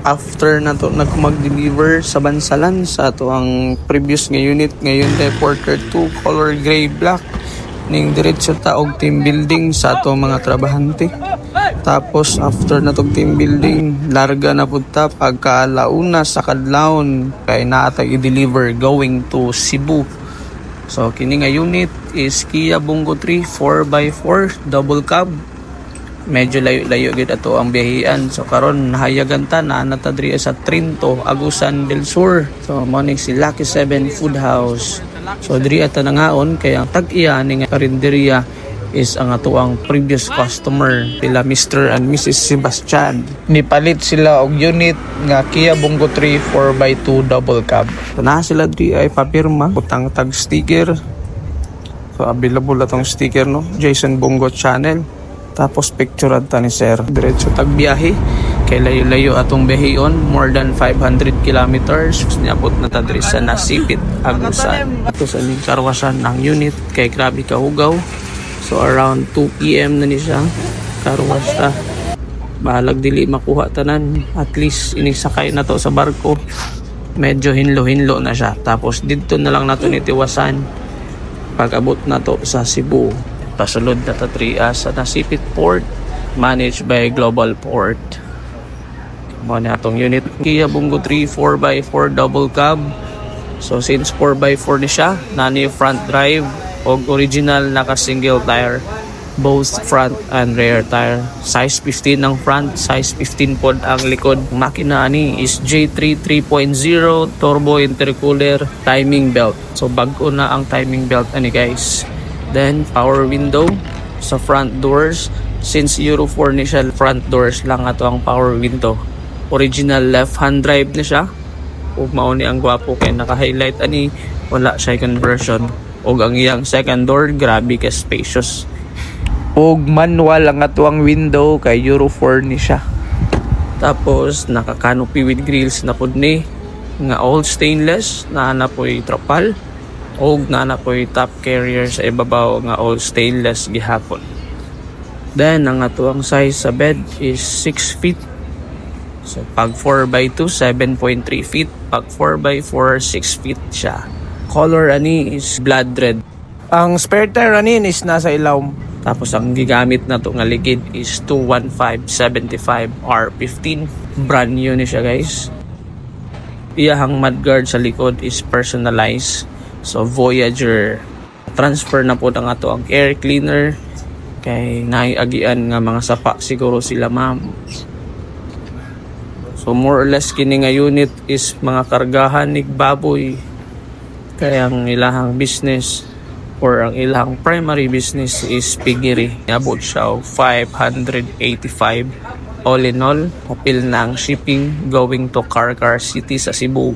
after na to mag-deliver sa Bansalan sa ato ang previous nga unit ngayon kay Porter 2 color gray black ning diretso ta og team building sa ato mga trabahante. Tapos after na tong team building larga na pud ta pagkalauna sa kadlawon kay naatay i-deliver going to Cebu. So kini nga unit is Kia Bungo 3 4x4 double cab. Medyo layo-layo gid ato ang biyahean. So karon nahayagan ta na ta diri sa Trinto, Agusan del Sur. So mo ni si Lucky 7 Food House. So diri ata nangaon kay ang tag-iya ning karinderya is ang ato ang previous customer sila Mr. and Mrs. Sebastian. Nipalit sila og unit nga Kia Bungo 3 4x2 double cab. So na sila diri ay papirma butang tag sticker. So available atong sticker no, Jason Bungo channel. Tapos picture ta ni sir. Diretso tagbiyahe kay layo-layo atong biyaheon, more than 500 kilometers. Niabot na ta diri sa Nasipit, Agusan. Ito sa ning karwasan ng unit kay grabe kahugaw. So around 2 PM na ni siya karwas ta. Bahalag dili makuha tanan. At least inisakay na to sa barko. Medyo hinlo-hinlo na siya. Tapos dito na lang nato nitiwasan pag abot na to sa Cebu. Pasulod na ta sa Nasipit Port, managed by Global Port. Mo na atong unit Kia Bungo 3 4x4 double cab. So since 4x4 ni siya, nani front drive og original naka single tire, both front and rear tire. Size 15 ang front, size 15 pod ang likod. Makina ani is J3 3.0 turbo intercooler timing belt. So bag-o na ang timing belt ani guys. Then power window sa front doors. Since Euro 4 ni siya, front doors lang ato ang power window. Original left hand drive ni siya. Ug mao ni ang gwapo kay naka-highlight ani, wala siya conversion. Ug ang iyang second door grabe ka spacious. Ug manual ang ato ang window kay Euro 4 ni siya. Tapos naka-canopy with grills na pud ni nga all stainless na napoy trapal. Og nana po'y top carrier sa ibabaw nga all stainless gihapon. Then ang atuang size sa bed is 6 feet. So pag 4x2 7.3 feet, pag 4x4 6 feet siya. Color ani is blood red. Ang spare tire ani is nasa ilawom. Tapos ang gigamit na to nga ligid is 215/75 R15. Brand new ni siya guys. Iyahang mudguard sa likod is personalized. So Voyager. Transfer na po ang ato ang air cleaner kay naiagian nga mga sapa siguro sila ma'am. So more or less kini nga unit is mga kargahan ni baboy. Kaya ang ilahang business or ang ilahang primary business is piggery. Abot siya 585 all in all. Kapil na ang shipping going to Carcar City sa Cebu.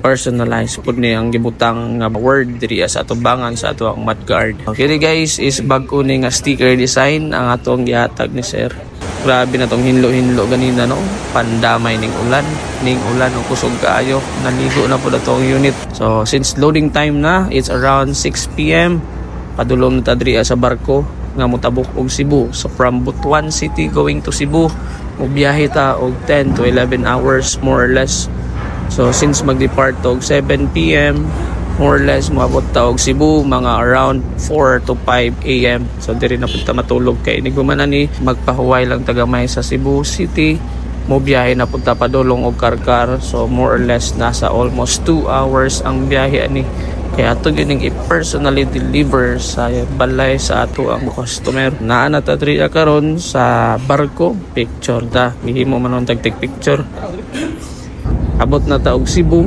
Personalized po niya ang gibutang nga word diri sa atubangan sa ato ang mudguard. Okay guys, is bag-o ni nga sticker design ang atong gihatag ni sir. Grabe na tong hinlo-hinlo ganina no. Pandamay ning ulan o kusog kaayo. Naligo na po na tong unit. So since loading time na, it's around 6 PM. Padulong na ta diri sa barko nga motabok og Cebu. So from Butuan City going to Cebu, mobiyahe ta og 10 to 11 hours more or less. So since mag-depart og 7 PM, more or less moabot ta og Cebu mga around 4 to 5 AM. So diri na punta matulog kay niguman ani magpahuway lang tagamay sa Cebu City. Mobiyahe na punta padulong og Carcar. So more or less nasa almost 2 hours ang biyahe ani. Kaya ato gining i-personally deliver sa balay sa ato ang customer. Naa na ta diri karon sa barko. Picture ta. Gihimo man ang tag picture. Abot na ta og Cebu.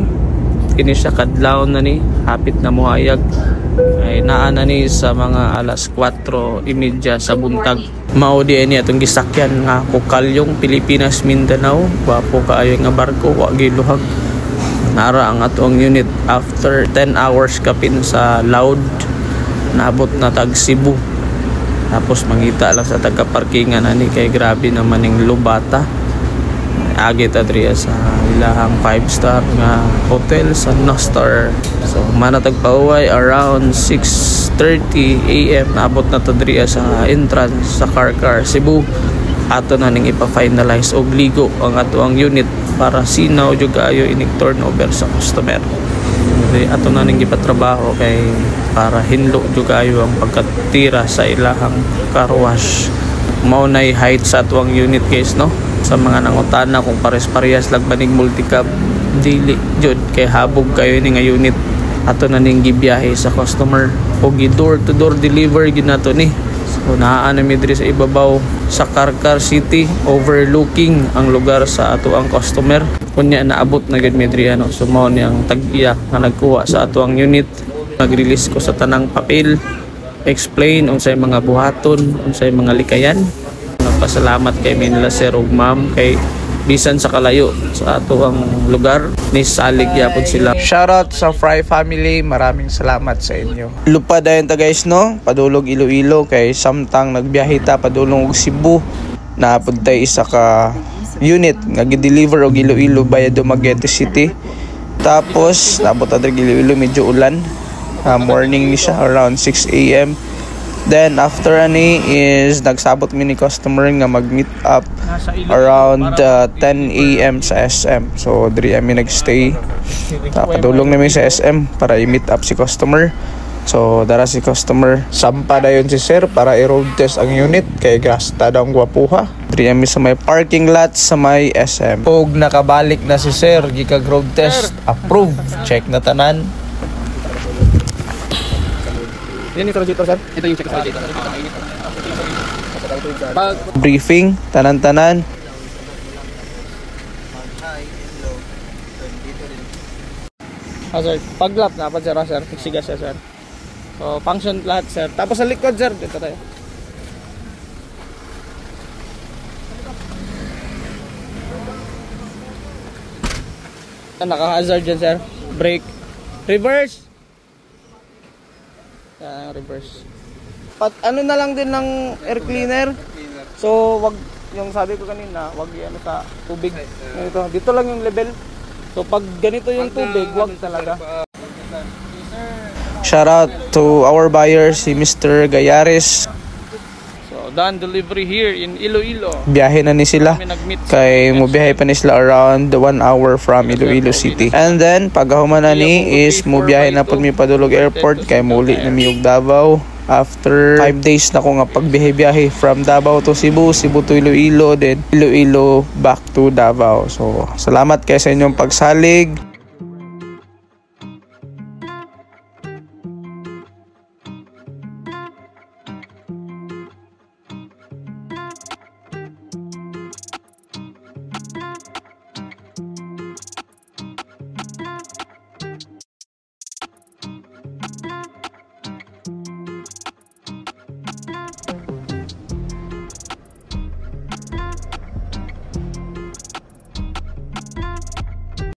Kini siya kadlaw na ni. Hapit na mohayag. Ay naa na ni sa mga alas 4:30 sa buntag. Mao di ini atong gisakyan nga Kukalyong, Pilipinas, Mindanao. Wapo kaayo nga barko, wa giluhag. Nara ang atong unit after 10 hours kapin sa loud. Naabot na tag Cebu. Tapos mangita lang sa taga-parkingan ani kay grabe naman ning lubata. Agi ta diri sa ilahang 5-star nga hotel sa Nostar. So manatag pauway around 6:30 AM. Naabot na ta diri sa entrance sa Carcar Cebu. ato na ning ipa-finalize og ligo ang ato ang unit para sinaw jud kaayo inig turnover sa customer. Ato na ning ipatrabaho kay para hinlo jud kaayo ang pagkatira sa ilahang car wash. Mao nay height sa ato ang unit guys, no? Sa mga nangutana kung pares-parehas lang banig multicab, dili jud kay habog kayo ni nga unit. Ato na ning gibiyahe sa customer o door to door deliver ginato ni. So naa na mi diri sa ibabaw sa Carcar City, overlooking ang lugar sa ato ang customer. Kunya naabot na gid mi diri ano. So mao ni ang tag-iya nga nagkuha sa ato ang unit. Nag-release ko sa tanang papel, explain unsay mga buhaton, unsay mga likayan. Nagpasalamat kay Manila sir ug ma'am kay bisan sa kalayo sa ato ang lugar ni salig yapon sila. Shoutout sa Fry family, maraming salamat sa inyo. Lupa dayon ta guys, no? Padulog Iloilo kay samtang nagbiyahe ta padulong og Cebu, naapod tay isa ka unit nga gi-deliver og Iloilo via Dumaguete City. Tapos naabot ta diri Iloilo medyo ulan. Morning ni siya around 6 AM. Then after ani is nagsabot mi ni customer nga mag-meet up around 10 AM sa SM. So diri ami nagstay. Padulong namin sa SM para i-meet up si customer. So dara si customer, sampa dayon si sir para i-road test ang unit kay gasta daw ang gwapuha. Diri ami sa may parking lot sa may SM. Pog nakabalik na si sir, gikag road test, approve, check na tanan. Yan yung radiator, sir. Ito yung check sa radiator. Briefing, tanan-tanan. Sir, paglap na pa sir, fixigas siya, sir. So, function lahat, sir. Tapos sa likod, sir, dito tayo. Naka-hazard dyan, sir. Brake. Reverse. Reverse. Ano na lang din ng air cleaner. So, wag yung sabi ko kanina, wag ano sa tubig. Dito lang yung level. So, pag ganito yung tubig, wag talaga. Shout out to our buyer si Mr. Gayares. So, done delivery here in Iloilo. Biyahe na ni sila. Kay mubiyahe pa ni sila around 1 hour from Iloilo City. And then pagkahuman na ni is mubiyahe na pud mi padulog airport kay muli na mi og Davao. After 5 days na ko nga pagbiyahe from Davao to Cebu, Cebu to Iloilo, then Iloilo back to Davao. So salamat kay sa inyong pagsalig.